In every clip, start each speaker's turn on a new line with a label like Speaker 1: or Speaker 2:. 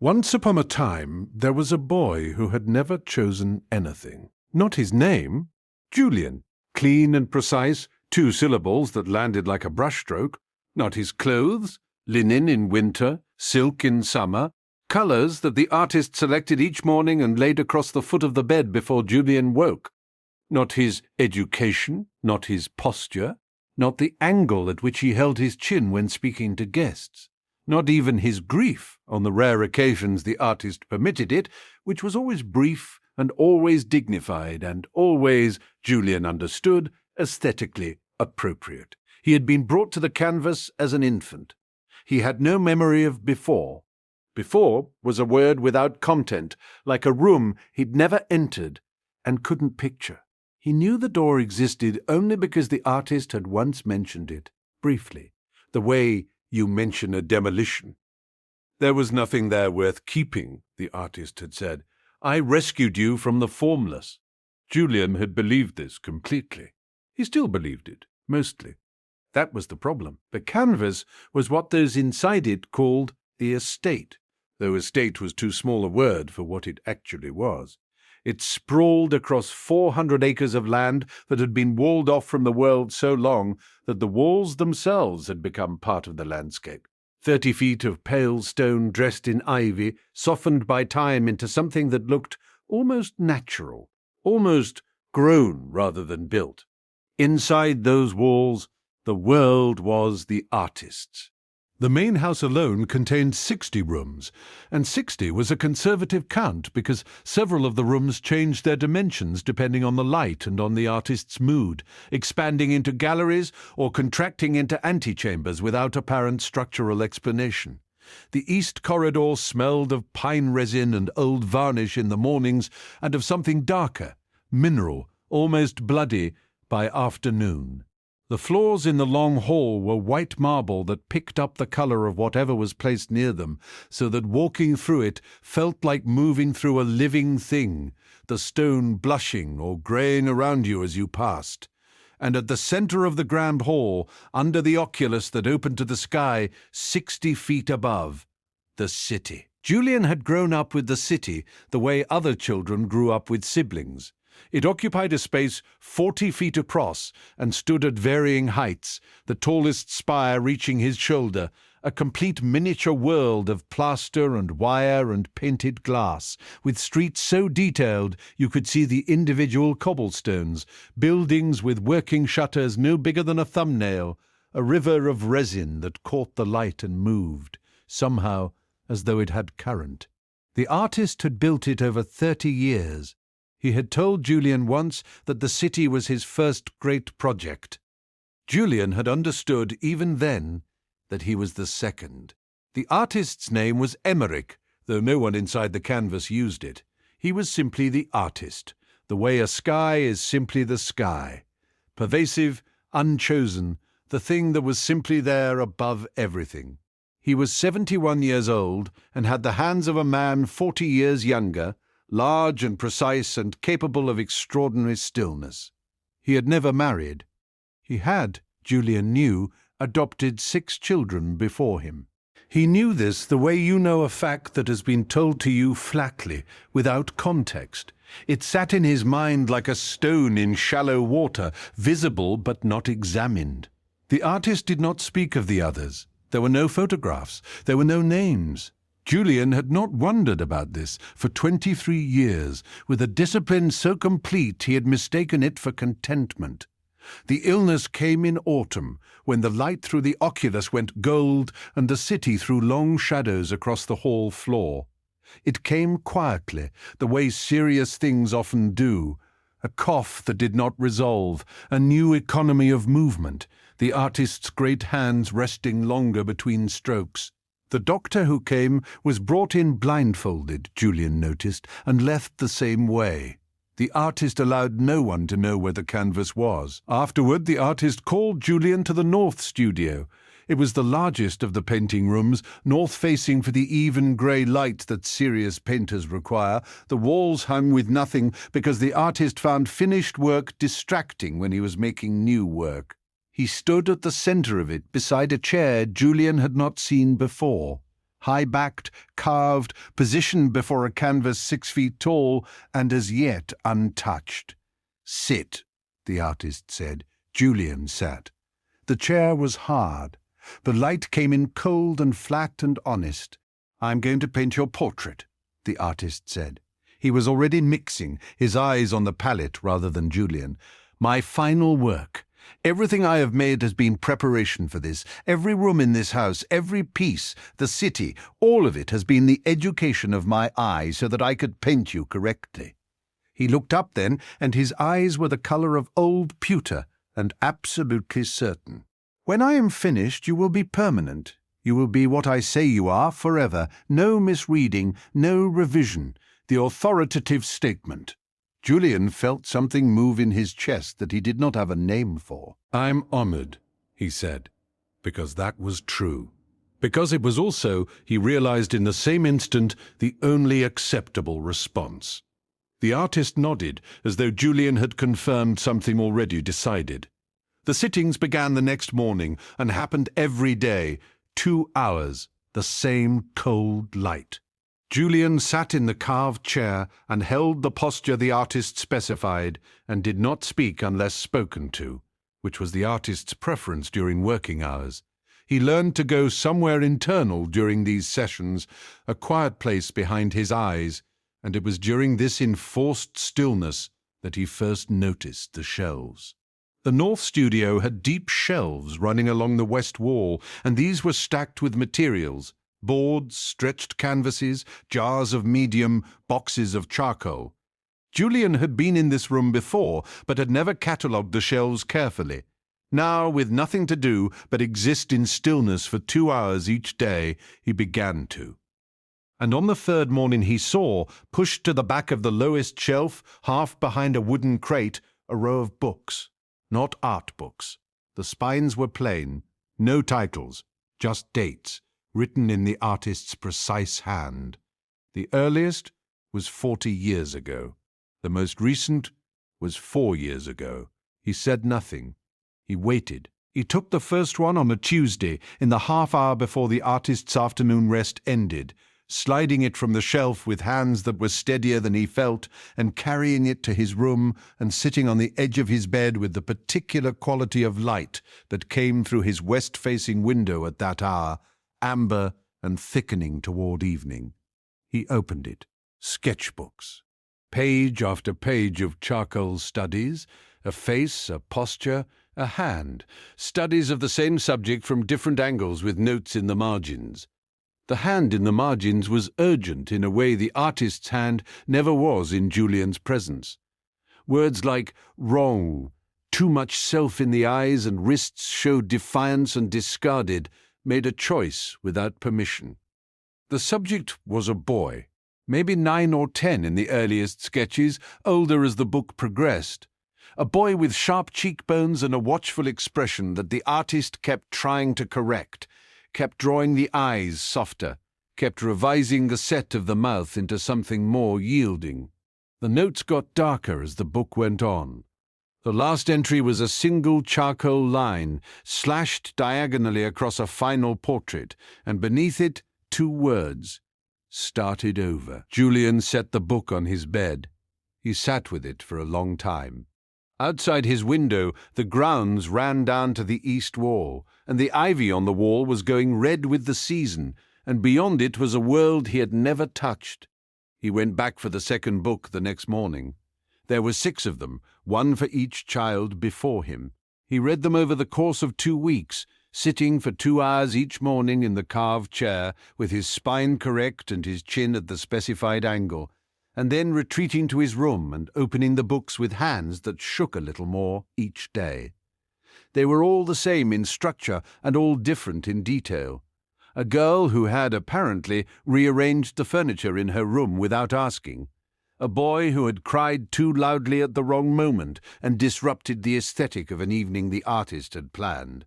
Speaker 1: Once upon a time, there was a boy who had never chosen anything. Not his name, Julian, clean and precise, 2 syllables that landed like a brushstroke. Not his clothes, linen in winter, silk in summer, colours that the artist selected each morning and laid across the foot of the bed before Julian woke. Not his education, not his posture, not the angle at which he held his chin when speaking to guests. Not even his grief, on the rare occasions the artist permitted it, which was always brief and always dignified and always, Julian understood, aesthetically appropriate. He had been brought to the canvas as an infant. He had no memory of before. Before was a word without content, like a room he'd never entered and couldn't picture. He knew the door existed only because the artist had once mentioned it, briefly, the way you mention a demolition. There was nothing there worth keeping, the artist had said. I rescued you from the formless. Julian had believed this completely. He still believed it, mostly. That was the problem. The canvas was what those inside it called the estate, though estate was too small a word for what it actually was. It sprawled across 400 acres of land that had been walled off from the world so long that the walls themselves had become part of the landscape. 30 feet of pale stone dressed in ivy, softened by time into something that looked almost natural, almost grown rather than built. Inside those walls, the world was the artist's. The main house alone contained 60 rooms, and 60 was a conservative count because several of the rooms changed their dimensions depending on the light and on the artist's mood, expanding into galleries or contracting into antechambers without apparent structural explanation. The east corridor smelled of pine resin and old varnish in the mornings and of something darker, mineral, almost bloody, by afternoon. The floors in the long hall were white marble that picked up the colour of whatever was placed near them, so that walking through it felt like moving through a living thing, the stone blushing or greying around you as you passed. And at the centre of the grand hall, under the oculus that opened to the sky 60 feet above, the city. Julian had grown up with the city the way other children grew up with siblings. It occupied a space 40 feet across and stood at varying heights, the tallest spire reaching his shoulder, a complete miniature world of plaster and wire and painted glass, with streets so detailed you could see the individual cobblestones, buildings with working shutters no bigger than a thumbnail, a river of resin that caught the light and moved, somehow as though it had current. The artist had built it over 30 years. He had told Julian once that the city was his first great project. Julian had understood even then that he was the second. The artist's name was Emmerich, though no one inside the canvas used it. He was simply the artist, the way a sky is simply the sky. Pervasive, unchosen, the thing that was simply there above everything. He was 71 years old and had the hands of a man 40 years younger, large and precise and capable of extraordinary stillness. He had never married. He had, Julian knew, adopted 6 children before him. He knew this the way you know a fact that has been told to you flatly, without context. It sat in his mind like a stone in shallow water, visible but not examined. The artist did not speak of the others. There were no photographs. There were no names. Julian had not wondered about this for 23 years. With a discipline so complete he had mistaken it for contentment. The illness came in autumn, when the light through the oculus went gold and the city threw long shadows across the hall floor. It came quietly, the way serious things often do. A cough that did not resolve, a new economy of movement, the artist's great hands resting longer between strokes. The doctor who came was brought in blindfolded, Julian noticed, and left the same way. The artist allowed no one to know where the canvas was. Afterward, the artist called Julian to the north studio. It was the largest of the painting rooms, north-facing for the even grey light that serious painters require. The walls hung with nothing because the artist found finished work distracting when he was making new work. He stood at the centre of it beside a chair Julian had not seen before. high-backed, carved, positioned before a canvas 6 feet tall, and as yet untouched. "Sit," the artist said. Julian sat. The chair was hard. The light came in cold and flat and honest. "I'm going to paint your portrait," the artist said. He was already mixing, his eyes on the palette rather than Julian. "My final work. Everything I have made has been preparation for this. Every room in this house, every piece, the city, all of it has been the education of my eye so that I could paint you correctly." He looked up then, and his eyes were the colour of old pewter, and absolutely certain. "When I am finished, you will be permanent. You will be what I say you are forever. No misreading, no revision. The authoritative statement." Julian felt something move in his chest that he did not have a name for. "I'm honoured," he said, because that was true. Because it was also, he realized in the same instant, the only acceptable response. The artist nodded, as though Julian had confirmed something already decided. The sittings began the next morning and happened every day, 2 hours, the same cold light. Julian sat in the carved chair and held the posture the artist specified, and did not speak unless spoken to, which was the artist's preference during working hours. He learned to go somewhere internal during these sessions, a quiet place behind his eyes, and it was during this enforced stillness that he first noticed the shelves. The north studio had deep shelves running along the west wall, and these were stacked with materials: boards, stretched canvases, jars of medium, boxes of charcoal. Julian had been in this room before, but had never catalogued the shelves carefully. Now, with nothing to do but exist in stillness for 2 hours each day, he began to. And on the third morning he saw, pushed to the back of the lowest shelf, half behind a wooden crate, a row of books. Not art books. The spines were plain, no titles, just dates, written in the artist's precise hand. The earliest was 40 years ago. The most recent was 4 years ago. He said nothing. He waited. He took the first one on a Tuesday, in the half hour before the artist's afternoon rest ended, sliding it from the shelf with hands that were steadier than he felt, and carrying it to his room and sitting on the edge of his bed with the particular quality of light that came through his west-facing window at that hour, amber and thickening toward evening. He opened it. Sketchbooks. Page after page of charcoal studies, a face, a posture, a hand, studies of the same subject from different angles with notes in the margins. The hand in the margins was urgent in a way the artist's hand never was in Julian's presence. Words like wrong, too much self in the eyes and wrists showed defiance and discarded, made a choice without permission. The subject was a boy, maybe 9 or 10 in the earliest sketches, older as the book progressed. A boy with sharp cheekbones and a watchful expression that the artist kept trying to correct, kept drawing the eyes softer, kept revising the set of the mouth into something more yielding. The notes got darker as the book went on. The last entry was a single charcoal line, slashed diagonally across a final portrait, and beneath it 2 words: "Started over." Julian set the book on his bed. He sat with it for a long time. Outside his window, the grounds ran down to the east wall, and the ivy on the wall was going red with the season, and beyond it was a world he had never touched. He went back for the second book the next morning. There were 6 of them, 1 for each child before him. He read them over the course of 2 weeks, sitting for 2 hours each morning in the carved chair, with his spine correct and his chin at the specified angle, and then retreating to his room and opening the books with hands that shook a little more each day. They were all the same in structure and all different in detail. A girl who had, apparently, rearranged the furniture in her room without asking. A boy who had cried too loudly at the wrong moment and disrupted the aesthetic of an evening the artist had planned.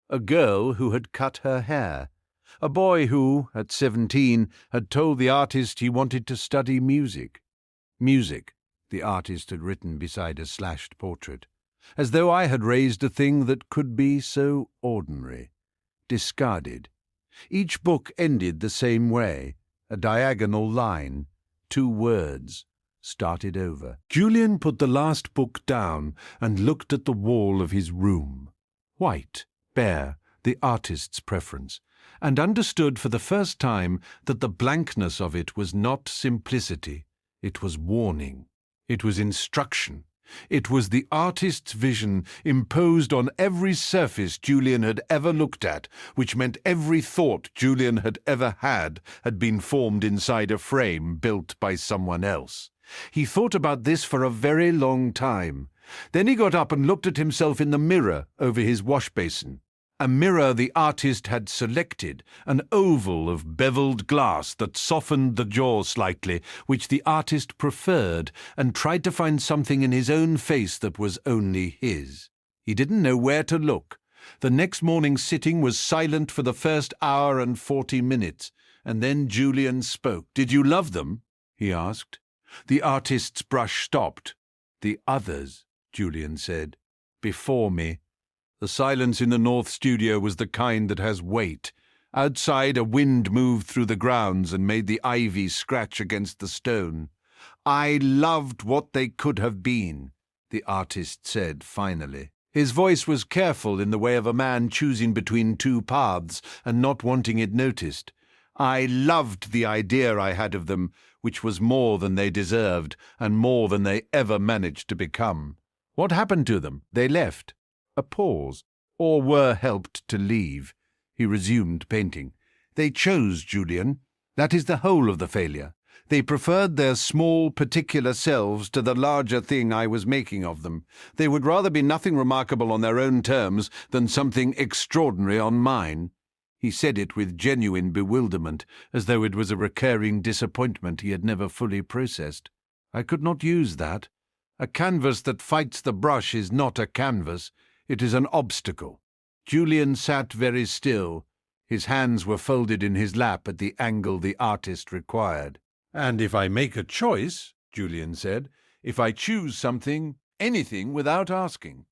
Speaker 1: A girl who had cut her hair. A boy who, at 17, had told the artist he wanted to study music. Music, the artist had written beside a slashed portrait. As though I had raised a thing that could be so ordinary. Discarded. Each book ended the same way, a diagonal line, 2 words, started over. Julian put the last book down and looked at the wall of his room. White, bare, the artist's preference, and understood for the first time that the blankness of it was not simplicity, it was warning, it was instruction. It was the artist's vision imposed on every surface Julian had ever looked at, which meant every thought Julian had ever had been formed inside a frame built by someone else. He thought about this for a very long time. Then he got up and looked at himself in the mirror over his washbasin. A mirror the artist had selected, an oval of beveled glass that softened the jaw slightly, which the artist preferred, and tried to find something in his own face that was only his. He didn't know where to look. The next morning's sitting was silent for the first hour and 40 minutes, and then Julian spoke. "Did you love them?" he asked. The artist's brush stopped. "The others," Julian said, "before me." The silence in the North Studio was the kind that has weight. Outside, a wind moved through the grounds and made the ivy scratch against the stone. "I loved what they could have been," the artist said finally. His voice was careful in the way of a man choosing between 2 paths and not wanting it noticed. "I loved the idea I had of them, which was more than they deserved and more than they ever managed to become." "What happened to them? They left." A pause, or were helped to leave. He resumed painting. "They chose, Julian. That is the whole of the failure. They preferred their small, particular selves to the larger thing I was making of them. They would rather be nothing remarkable on their own terms than something extraordinary on mine." He said it with genuine bewilderment, as though it was a recurring disappointment he had never fully processed. "I could not use that. A canvas that fights the brush is not a canvas. It is an obstacle." Julian sat very still. His hands were folded in his lap at the angle the artist required. "And if I make a choice," Julian said, "if I choose something, anything without asking,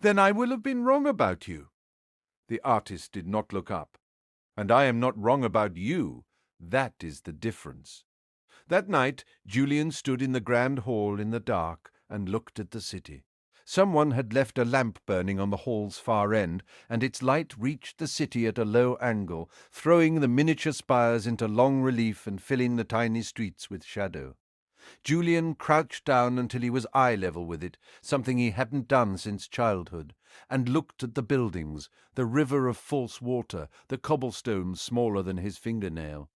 Speaker 1: then I will have been wrong about you." The artist did not look up. "And I am not wrong about you. That is the difference." That night Julian stood in the grand hall in the dark and looked at the city. Someone had left a lamp burning on the hall's far end, and its light reached the city at a low angle, throwing the miniature spires into long relief and filling the tiny streets with shadow. Julian crouched down until he was eye level with it, something he hadn't done since childhood, and looked at the buildings, the river of false water, the cobblestones smaller than his fingernail.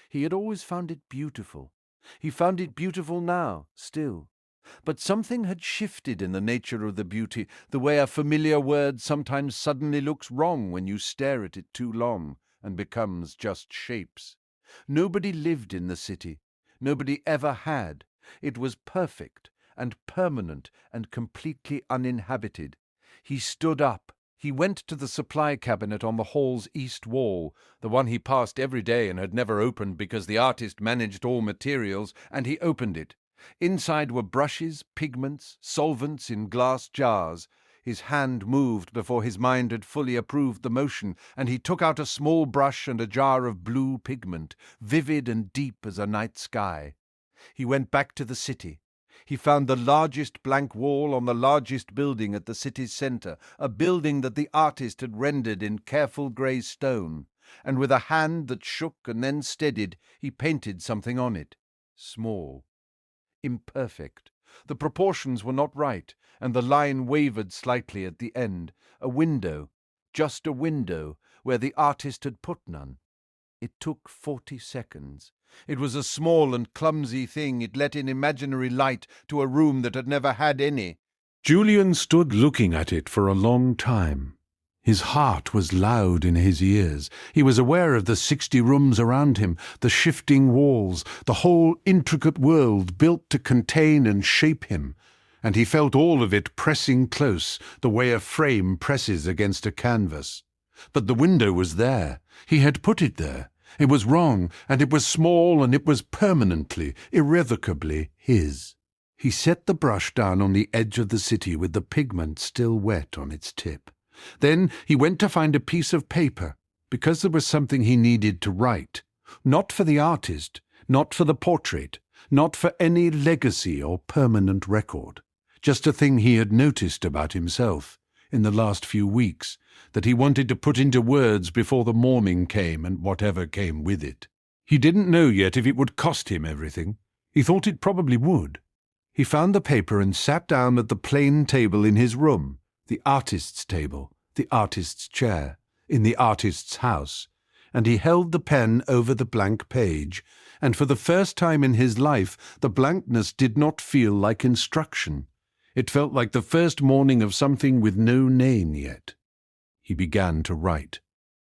Speaker 1: He had always found it beautiful. He found it beautiful now, still. But something had shifted in the nature of the beauty, the way a familiar word sometimes suddenly looks wrong when you stare at it too long and becomes just shapes. Nobody lived in the city. Nobody ever had. It was perfect and permanent and completely uninhabited. He stood up. He went to the supply cabinet on the hall's east wall, the one he passed every day and had never opened because the artist managed all materials, and he opened it. Inside were brushes, pigments, solvents in glass jars. His hand moved before his mind had fully approved the motion, and he took out a small brush and a jar of blue pigment, vivid and deep as a night sky. He went back to the city. He found the largest blank wall on the largest building at the city's centre, a building that the artist had rendered in careful grey stone, and with a hand that shook and then steadied, he painted something on it. Small. Imperfect. The proportions were not right, and the line wavered slightly at the end. A window, just a window, where the artist had put none. It took 40 seconds. It was a small and clumsy thing. It let in imaginary light to a room that had never had any. Julian stood looking at it for a long time. His heart was loud in his ears. He was aware of the 60 rooms around him, the shifting walls, the whole intricate world built to contain and shape him, and he felt all of it pressing close, the way a frame presses against a canvas. But the window was there. He had put it there. It was wrong, and it was small, and it was permanently, irrevocably his. He set the brush down on the edge of the city with the pigment still wet on its tip. Then he went to find a piece of paper. because there was something he needed to write. Not for the artist, not for the portrait, not for any legacy or permanent record. Just a thing he had noticed about himself in the last few weeks that he wanted to put into words before the morning came and whatever came with it. He didn't know yet if it would cost him everything. He thought it probably would. He found the paper and sat down at the plain table in his room, the artist's table, the artist's chair, in the artist's house, and he held the pen over the blank page, and for the first time in his life the blankness did not feel like instruction. It felt like the first morning of something with no name yet. He began to write.